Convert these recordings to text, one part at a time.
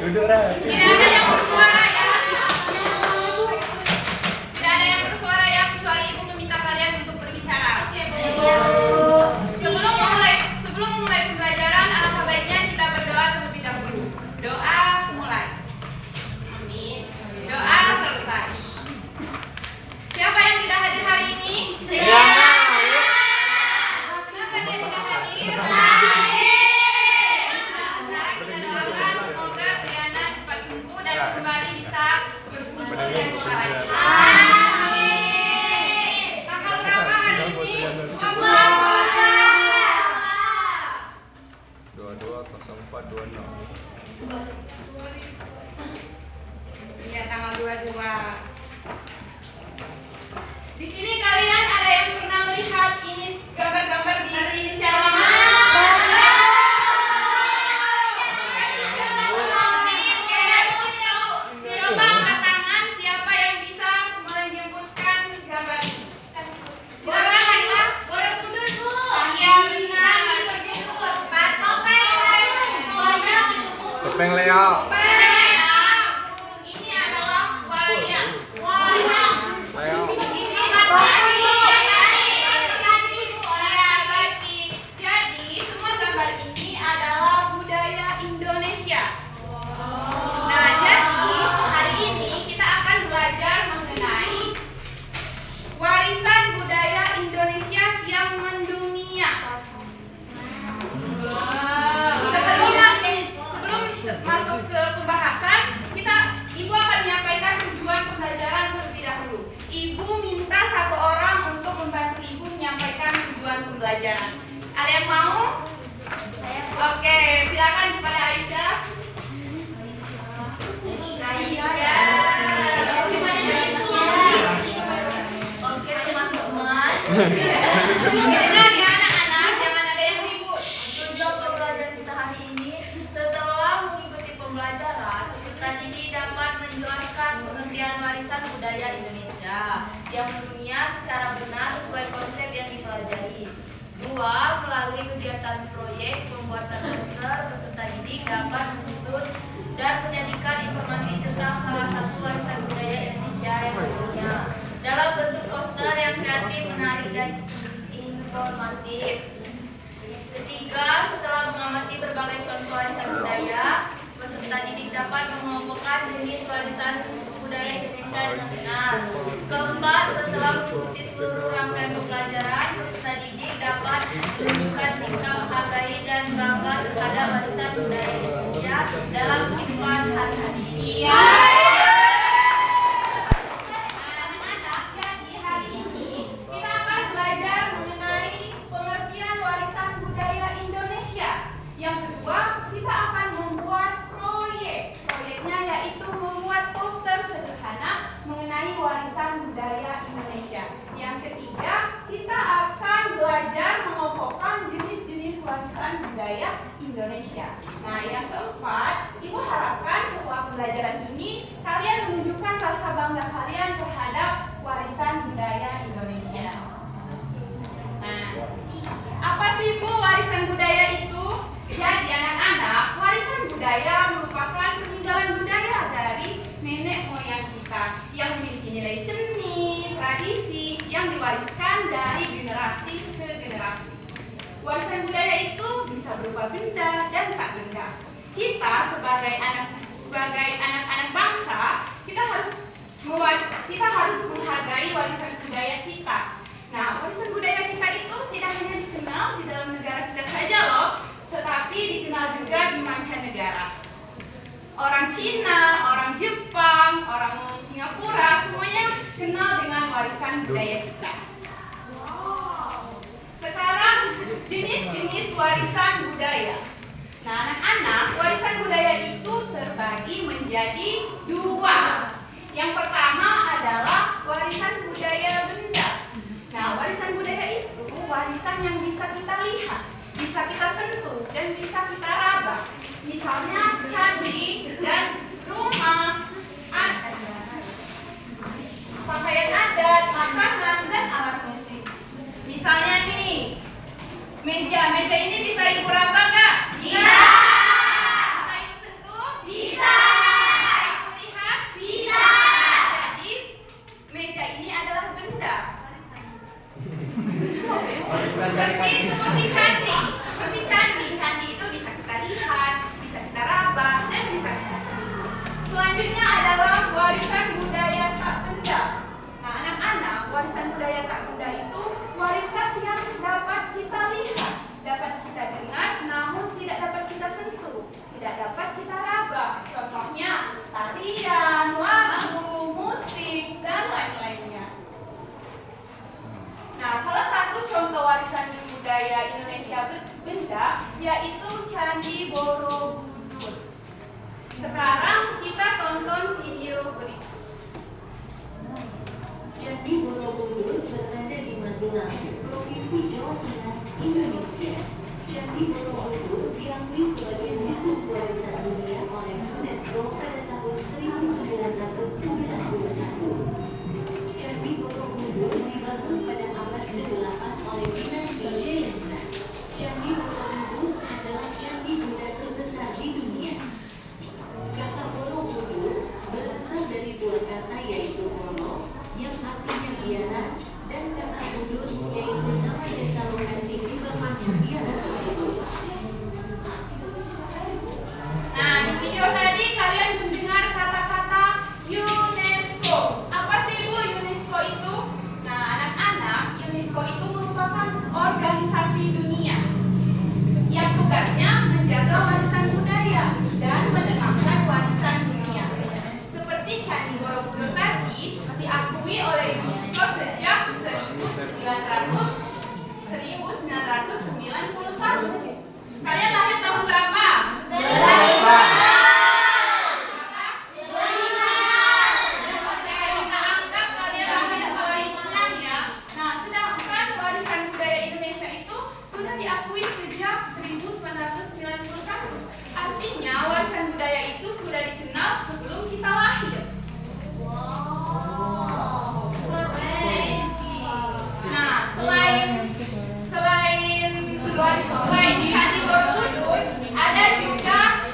Duduk lah. Tidak ada yang bersuara ya. Tidak ada yang bersuara ya, kecuali ibu meminta kalian untuk berbicara. Oke, Sebelum memulai pembelajaran, alangkah baiknya kita berdoa terlebih dahulu. Doa mulai. Amin. Doa selesai. Siapa yang tidak hadir hari ini? Triana. Kenapa dia tidak hadir? Sekarang kita doakan semoga Triana cepat sembuh dan kembali bisa berkumpul dengan kita lagi. Amin. Tanggal berapa hari ini? 220426. Iya, tanggal 22. Di sini kalian ada yang pernah melihat ini gambar-gambar di inisial ini? Coba angkat tangan siapa yang bisa menyebutkan gambar ini. Suaranya. Iya, benar. Topeng Leo. Ini adalah wayang. Leo. Jadi semua gambar ini adalah budaya Indonesia. Nah, jadi hari ini kita akan belajar mengenai warisan budaya Indonesia yang mendunia. Sebelum masuk ke pembahasan, Ibu akan menyampaikan tujuan pembelajaran terlebih dahulu. Ibu minta satu orang untuk membantu Ibu menyampaikan tujuan pembelajaran. Ada yang mau? Oke, silakan kepada Aisyah. Oke teman-teman, Dengar ya anak-anak, jangan ada yang ribut. tujuan pembelajaran kita hari ini, setelah mengikuti pembelajaran, peserta didik dapat menjelaskan pengertian warisan budaya Indonesia yang mendunia secara benar sesuai konsep yang dipelajari. 2. Melalui kegiatan proyek pembuatan poster, peserta didik dapat menyusun dan menyajikan informasi tentang salah satu warisan budaya Indonesia yang mendunia dalam bentuk poster yang kreatif, menarik, dan informatif. 3. Setelah mengamati berbagai contoh warisan budaya, peserta didik dapat mengelompokkan jenis warisan budaya Indonesia dengan benar. 4. Setelah mengikuti seluruh rangkaian pembelajaran, peserta didik dapat menunjukkan sikap menghargai dan bangga terhadap warisan budaya Indonesia dalam kehidupan sehari-hari. Iya. Anak-anak, jadi hari ini kita akan belajar mengenai pengertian warisan budaya Indonesia. Yang kedua, kita akan membuat proyek. Proyeknya yaitu membuat poster sederhana mengenai warisan budaya Indonesia. Yang ketiga, kita akan belajar mengelompokkan jenis-jenis warisan budaya Indonesia. Nah, yang keempat, Ibu harapkan setelah pembelajaran ini kalian menunjukkan rasa bangga kalian terhadap warisan budaya Indonesia. Nah, apa sih Bu warisan budaya itu? Jadi anak-anak, warisan budaya merupakan peninggalan budaya dari nenek moyang kita yang memiliki nilai seni, tradisi yang diwariskan dari generasi ke generasi. Warisan budaya itu bisa berupa benda dan tak benda. Kita sebagai anak-anak bangsa, kita harus menghargai warisan budaya kita. Nah, warisan budaya kita itu tidak hanya dikenal di dalam negara kita saja loh, tetapi dikenal juga di mancanegara. Orang Cina, orang Jepang, orang Singapura, semuanya kenal dengan warisan budaya kita. Sekarang jenis-jenis warisan budaya. Nah, anak-anak, warisan budaya itu terbagi menjadi 2. Yang pertama adalah warisan budaya benda. Nah, warisan budaya itu warisan yang bisa kita lihat, bisa kita sentuh, dan bisa kita raba. Misalnya candi dan rumah, pakaian adat, makanan, dan alat musik. Misalnya nih, Meja ini bisa ibu raba nggak? Bisa. Bisa ibu sentuh? Bisa. Bisa ibu lihat? Bisa. Jadi meja ini adalah benda. Seperti candi. Candi itu bisa kita lihat, bisa kita raba, dan bisa kita sentuh. Selanjutnya adalah warisan budaya tak benda. Nah, anak-anak, warisan budaya tak benda itu warisan yang dapat kita lihat, dapat kita dengar, namun tidak dapat kita sentuh, tidak dapat kita raba. Contohnya tarian, lagu, musik, dan lain-lainnya. Nah, salah satu contoh warisan budaya Indonesia benda yaitu Candi Borobudur. Sekarang kita tonton video berikut. Candi Borobudur berada di Magelang, Provinsi Jawa Tengah, Indonesia. Candi Borobudur diakui sebagai situs warisan dunia oleh UNESCO pada tahun 1991. Candi Borobudur dibangun pada abad ke-8 oleh dinasti Syailendra. Candi Borobudur adalah candi Buddha terbesar di dunia. Kata Borobudur berasal dari dua kata yaitu Boro yang artinya biara dan kata Budur yaitu nama desa lokasi dibangunnya biara tersebut. Nah, di video tadi kalian mendengar kata-kata UNESCO. Apa sih Bu UNESCO itu? Nah, anak-anak, UNESCO itu merupakan organisasi dunia yang tugasnya menjaga warisan budaya dan menetapkan warisan dunia. Seperti Candi Borobudur tadi diakui oleh UNESCO sejak 1991. Kalian lahir tahun berapa? 2005. Kita anggap kalian lahir 2006 ya. Nah, sedangkan warisan budaya Indonesia itu sudah diakui sejak 1991. Artinya warisan budaya itu sudah dikenal sebelum kita lahir. Nah, selain Candi Borobudur, ada juga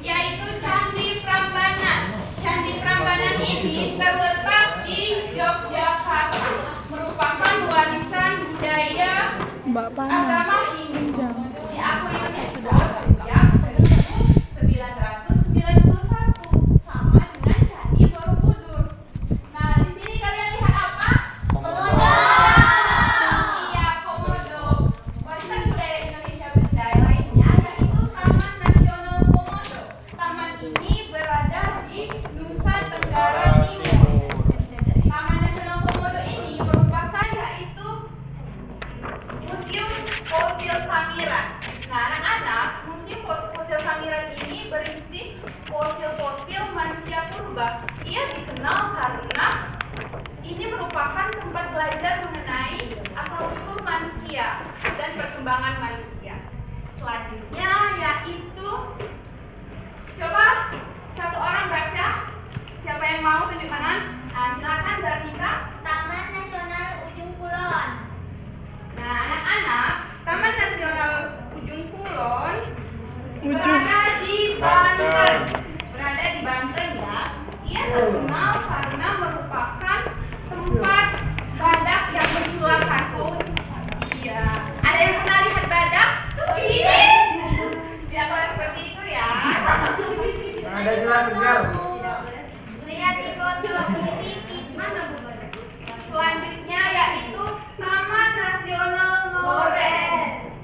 yaitu Candi Prambanan. Candi Prambanan ini terletak di Yogyakarta, merupakan warisan budaya agama Hindu. Diakui UNESCO sejak 1991, sama dengan Candi Borobudur. Nah, di sini kalian lihat apa? Komodo. Iya, komodo. Warisan budaya Indonesia benda lainnya yaitu Taman Nasional Komodo. Taman ini berada di Nusa Tenggara Timur. Taman Nasional Komodo ini merupakan yaitu Museum Fosil Sangiran. Nah, anak-anak, Museum Fosil Sangiran ini berisi fosil-fosil manusia purba. Ia dikenal karena ini merupakan tempat belajar mengenai asal-usul manusia dan perkembangan manusia. Selanjutnya yaitu, coba satu orang baca. Siapa yang mau tunjuk tangan? Nah, silakan Zarnita. Taman Nasional Ujung Kulon. Nah, anak-anak, Taman Nasional Ujung Kulon berada di Banten. Berada di Banten ya. Ia terkenal karena merupakan tempat badak yang bersuara satu. Iya. Ada yang pernah lihat badak? Tuh ini. Dia kalau seperti itu ya. Ada jelas segar. Lihat di foto mana Bu? Selanjutnya yaitu Taman Nasional Lore.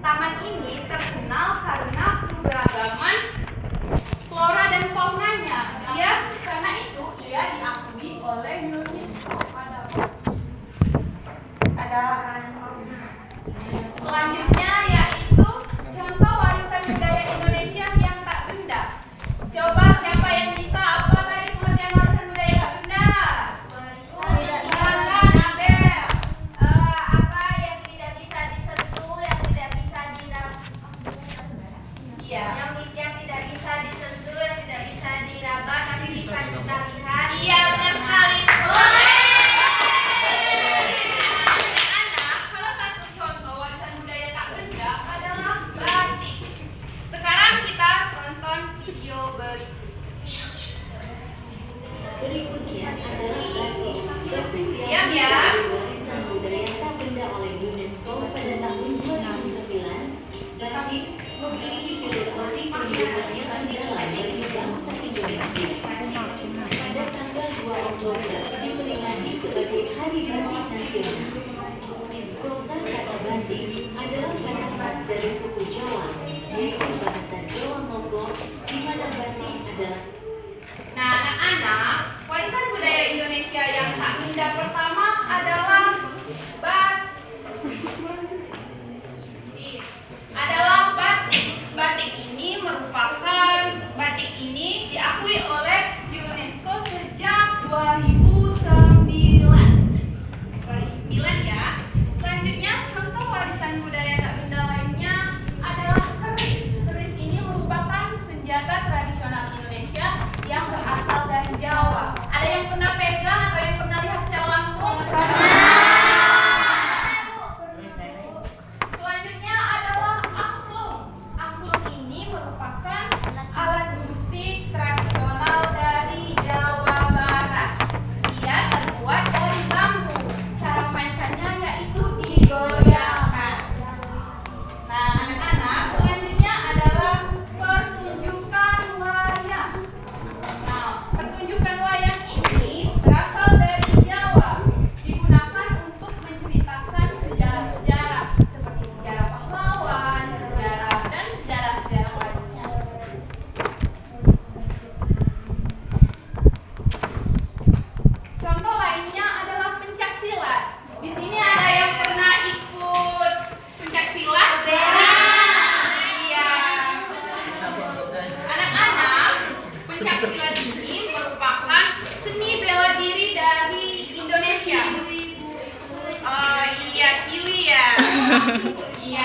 Taman ini terkenal karena keberagaman flora dan faunanya. Karena itu ia diakui oleh UNESCO. Selanjutnya yaitu contoh warisan budaya Indonesia yang tak benda. Coba siapa yang bisa apa tadi pengertian warisan budaya tak benda?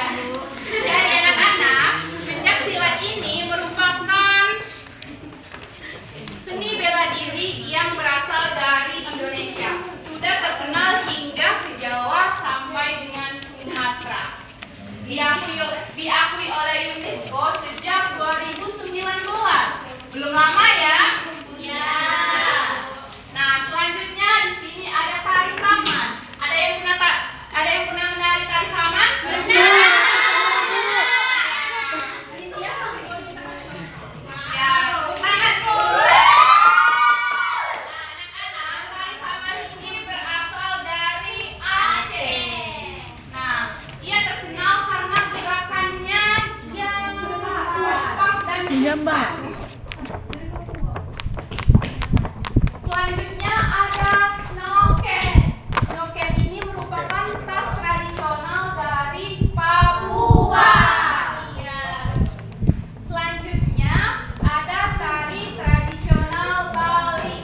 Jadi anak-anak, pencak silat ini merupakan seni bela diri yang berasal dari Indonesia. Sudah terkenal hingga ke Jawa sampai dengan Sumatera. Diakui oleh UNESCO sejak 2019. Belum lama ya? Iya. Nah, selanjutnya di sini ada tari saman. Ada yang pernah menari tari saman? Pernah. Ya, tangan tuh. Anak-anak, tari saman ini berasal dari Aceh. Nah, ia terkenal karena gerakannya yang kompak dan cepat. Selanjutnya ada noken. Noken ini merupakan tas tradisional dari Papua. Iya. Selanjutnya ada tari tradisional Bali.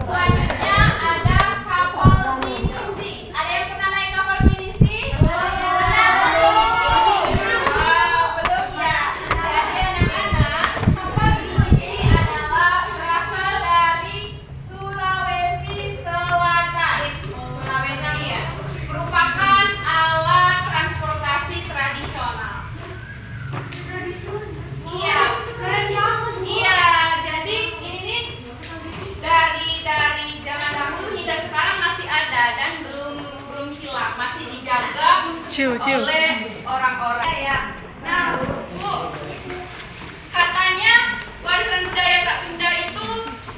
Selanjutnya ada kapal pinisi. Ada yang pernah naik kapal pinisi? Belum ya. Jadi anak-anak, kapal pinisi adalah berasal dari Sulawesi Selatan. Sulawesi ya. Merupakan alat transportasi tradisional. Iya, keren banget. Iya, jadi ini nih dari zaman dahulu hingga sekarang masih ada dan belum hilang, masih dijaga oleh orang-orang ya. Nah, Bu, katanya warisan budaya tak benda itu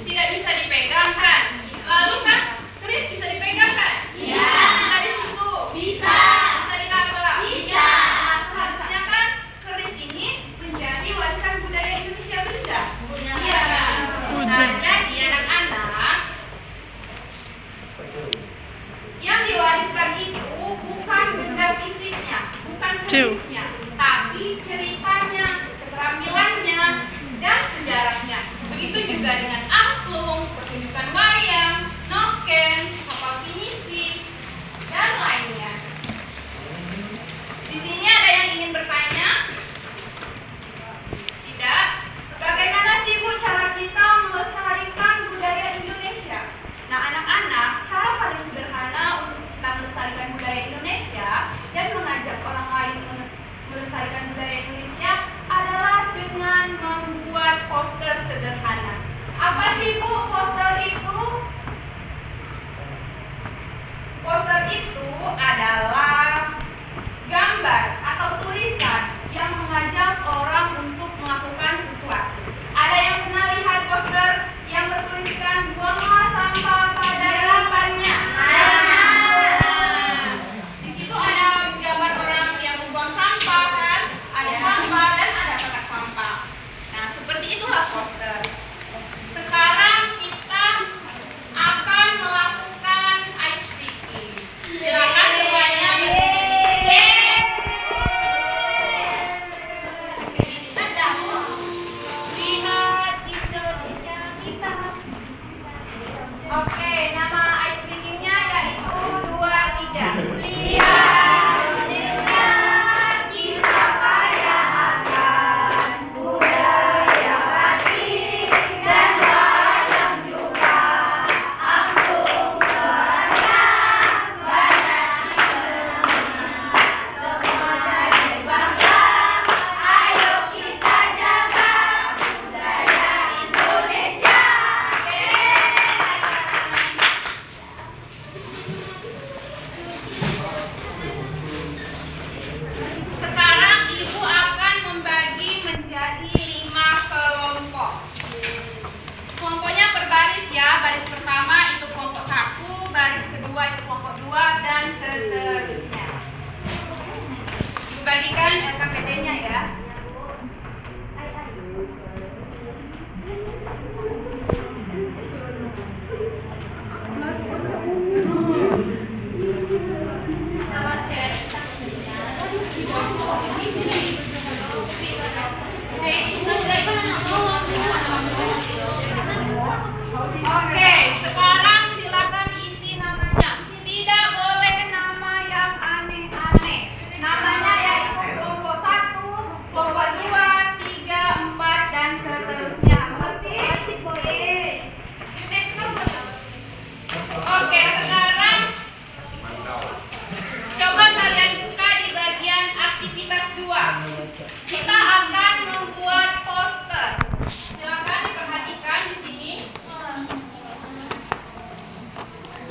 tidak bisa dipegang kan? Lalu kan keris bisa dipegang kan? Iya. Bisa disentuh? Bisa. Bisa ditambah? Bisa. Nah, seharusnya kan keris ini menjadi warisan budaya Indonesia, benar? Iya. Nah, jadi anak-anak, yang diwariskan itu bukan benda fisiknya, bukan kerisnya, tapi ceritanya, keterampilannya, dan sejarahnya. Begitu juga dengan angklung, pertunjukan wayang, noken, kapal pinisi, dan lainnya. Di sini ada yang ingin bertanya? Tidak? Bagaimana sih Bu cara kita melestarikan budaya Indonesia? Nah anak-anak, cara paling sederhana untuk kita melestarikan budaya Indonesia dan mengajak orang lain melestarikan budaya Indonesia adalah dengan membuat poster sederhana. Apa sih Bu poster itu?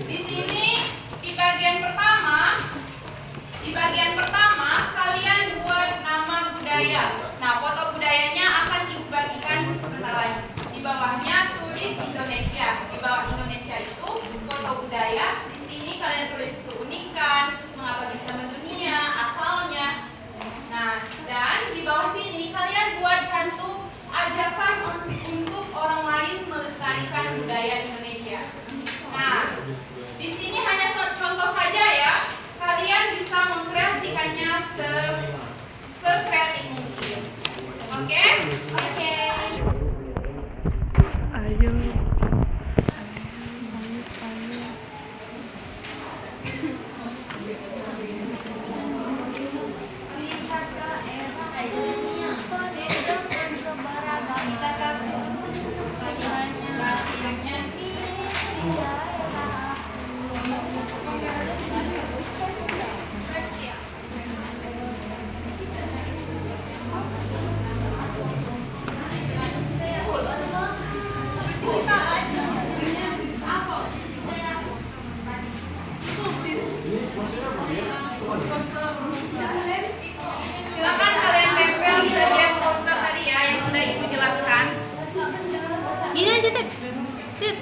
di sini di bagian pertama kalian buat nama budaya. Nah, foto budayanya akan ibu bagikan sebentar lagi. Di bawahnya tulis Indonesia. Di bawah Indonesia itu foto budaya. Di sini kalian tulis keunikan, mengapa bisa mendunia, asalnya. Nah, dan di bawah sini kalian buat satu ajakan untuk orang lain melestarikan budaya Indonesia. Nah, di sini hanya contoh saja ya. Kalian bisa mengkreasikannya sekreatif mungkin. Oke? Oke. Ayo. Lihat daerah dunia, sedangkan keberagaman satu. Hanya yang nyanyi di daerah. Silakan kalian tempel di bagian poster tadi ya yang sudah ibu jelaskan. Gini aja, Tit. Tit.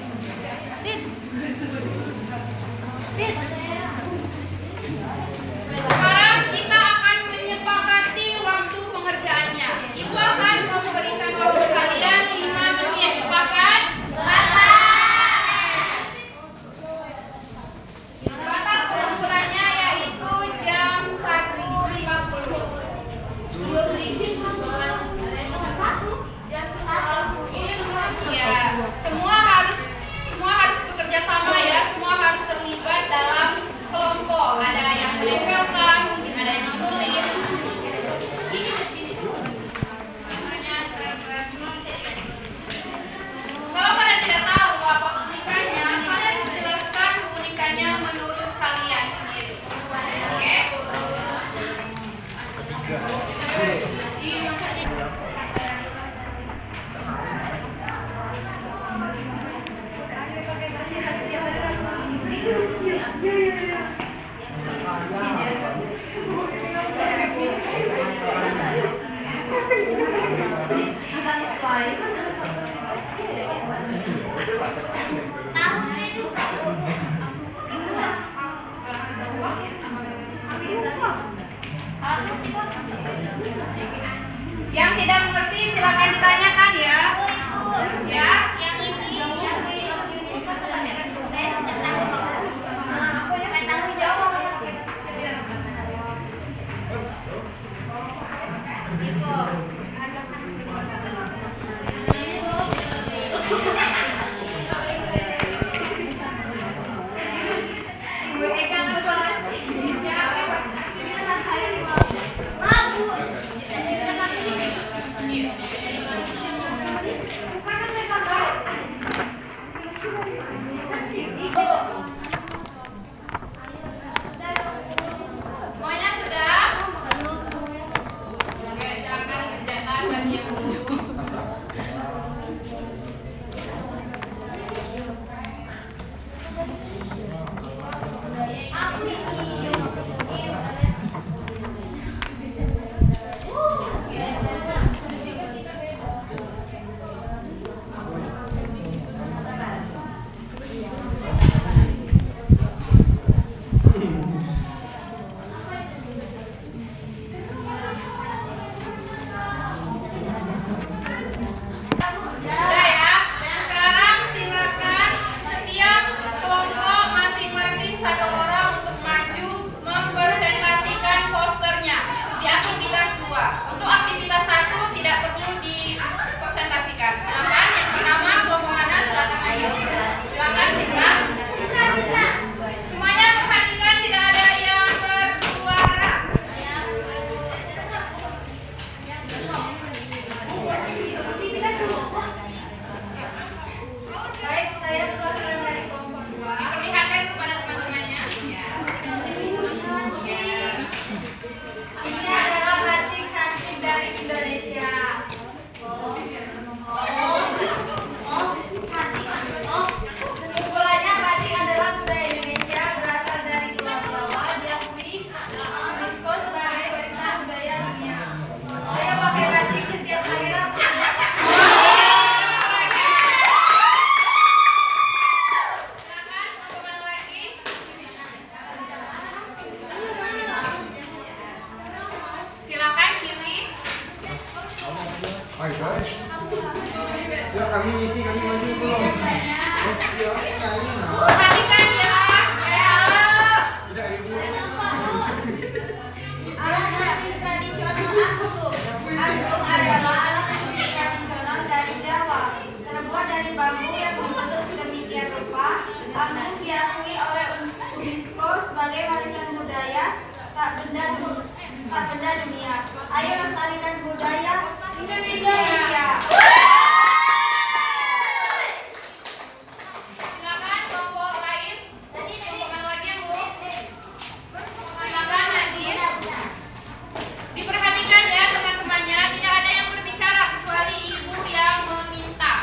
Sekarang kita akan menyepakati waktu pengerjaannya. Ibu akan memberikan waktu kalian 5 menit. Sepakat? Batas pengumpulannya yaitu jam 1.50. Ya, semua harus bekerja sama ya. Semua harus terlibat dalam kelompok. Ada yang menempelkan, mungkin ada yang menulis. Kalau kalian tidak tahu apa keunikannya, kalian jelaskan keunikannya menurut kalian sendiri. Oke? Yang tidak mengerti silakan ditanyakan ya. Ya. Ya kami isi kami maju belum. Ya, Perhatikan ya. tidak ibu. Alat musik tradisional angklung. Angklung adalah alat musik tradisional dari Jawa. Terbuat dari bambu yang dibentuk sedemikian rupa. Angklung diakui oleh UNESCO sebagai warisan budaya tak benda dunia. Ayo lestarikan budaya Indonesia. Silakan kelompok lain. Kelompok mana lagi yang Bu? Silakan Nadine. Diperhatikan ya teman-temannya, tidak ada yang berbicara kecuali ibu yang meminta.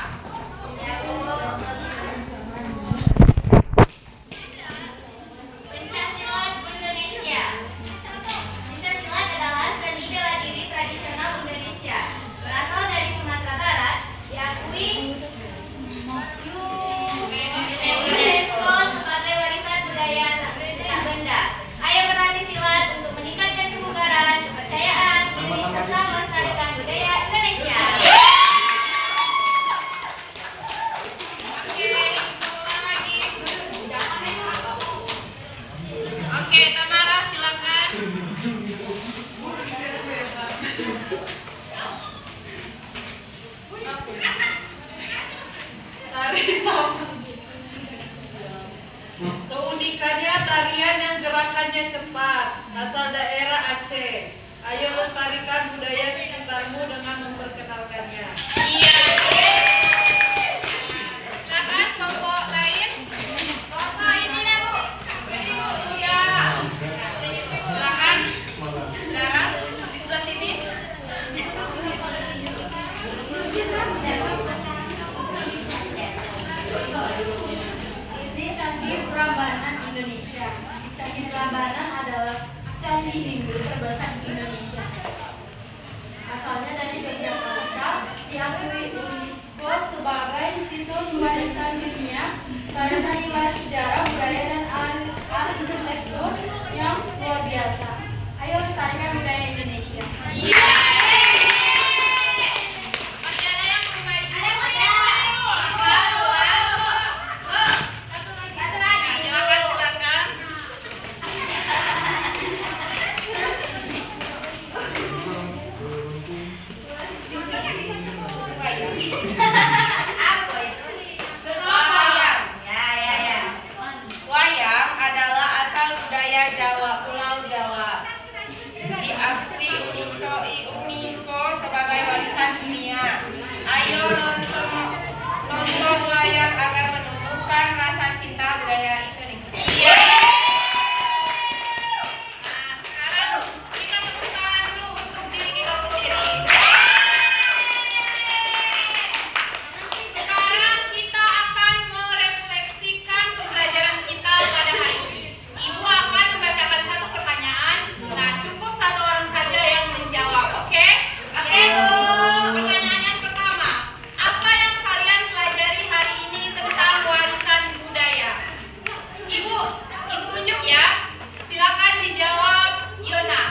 Pencaksilat Indonesia. Pencaksilat adalah seni bela diri tradisional Indonesia. Berasal dari Sumatera Barat, diakui UNESCO sebagai warisan budaya tak benda. Ayo berlatih silat untuk meningkatkan kebugaran, kepercayaan diri, serta melestarikan budaya Indonesia. Oke, mana lagi? Oke, Tamara silakan. Tari sambung. Keunikannya tarian yang gerakannya cepat, asal daerah Aceh. Ayo lestarikan budaya sekitarmu dengan memperkenalkannya. Iya. Silakan kelompok lain. Kelompok ini lah Bu. Sudah. Silakan. Dara di sebelah sini. Ini Candi Prambanan Indonesia. Candi Prambanan adalah candi Hindu terbesar di Indonesia. Asalnya dari Yogyakarta, diakui UNESCO sebagai situs warisan dunia karena nilai sejarah, budaya, dan arsitektur yang luar biasa. Ayo lestarikan budaya Indonesia. Iya. Masih ada yang belum main? Satu lagi. Silakan. Apa itu? Wayang. Ya. Wayang adalah asal budaya Jawa, Pulau Jawa. Diakui UNESCO sebagai warisan dunia. Ayo nonton wayang agar menumbuhkan rasa cinta budaya Indonesia. Iya. Nah, sekarang kita tepuk tangan dulu untuk diri kita sendiri. Sekarang kita akan merefleksikan pembelajaran kita pada hari ini. Ibu akan membacakan satu pertanyaan. Nah, cukup satu orang saja yang menjawab. Oke? Oke, Bu. Pertanyaan yang pertama. Apa yang kalian pelajari hari ini tentang warisan budaya? Ibu tunjuk ya. Silakan dijawab, Yona.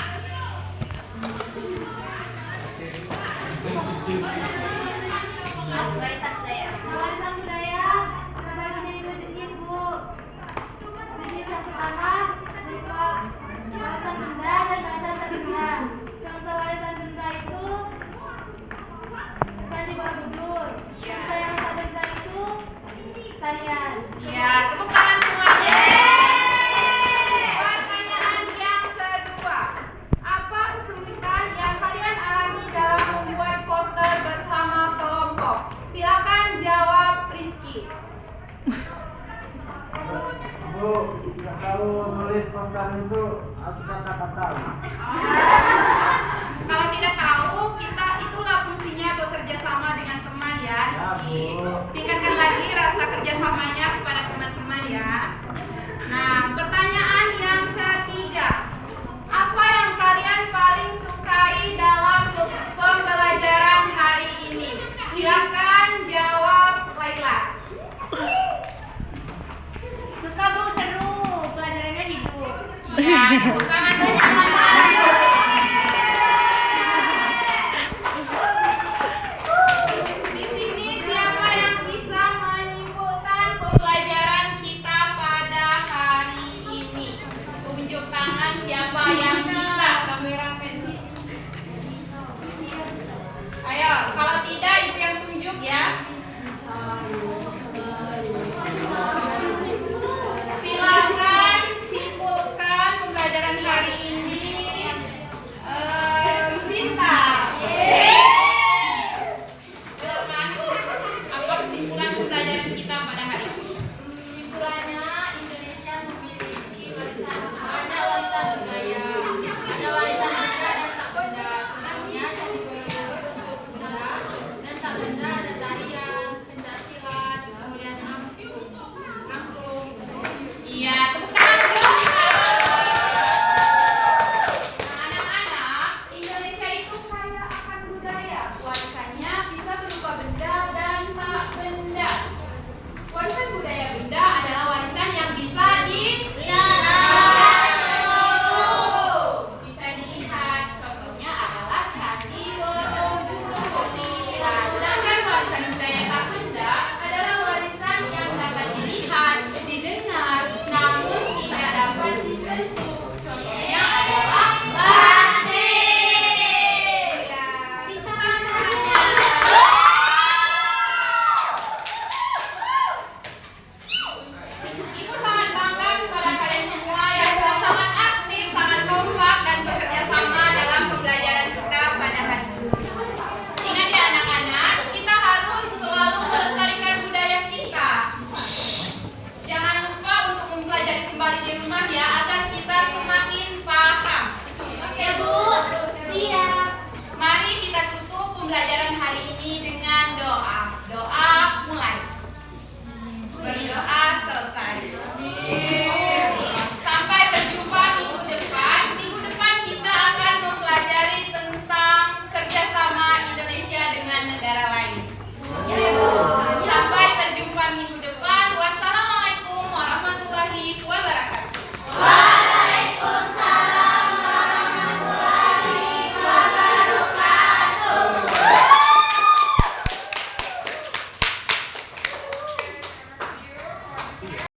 Warisan budaya. Warisan budaya terbagi dari ibu. Jenis yang pertama berupa warisan benda dan warisan tak benda. Contoh warisan benda itu Candi Borobudur. Contoh yang tak benda itu tarian. Ya, tepuk tangan semuanya. Pertanyaan yang kedua. Apa kesulitan yang kalian alami dalam membuat poster bersama kelompok? Silakan jawab, Rizky. Bu, kalau nulis poster itu harus kata-kata. Kalau tidak tahu, kita itulah fungsinya bekerja sama dengan teman ya, Rizky. Tingkatkan lagi rasa kerjasamanya kepada teman-teman ya. Nah, pertanyaan yang ketiga. Apa yang kalian paling sukai dalam pembelajaran hari ini? Silakan jawab, Laila. Suka Bu, seru. Pelajarannya hidup. Ya, tepuk tangan banyak. kembali di rumah ya, agar kita semakin paham. Oke Bu, siap. Mari kita tutup pembelajaran hari ini dengan doa. Doa mulai. Berdoa selesai.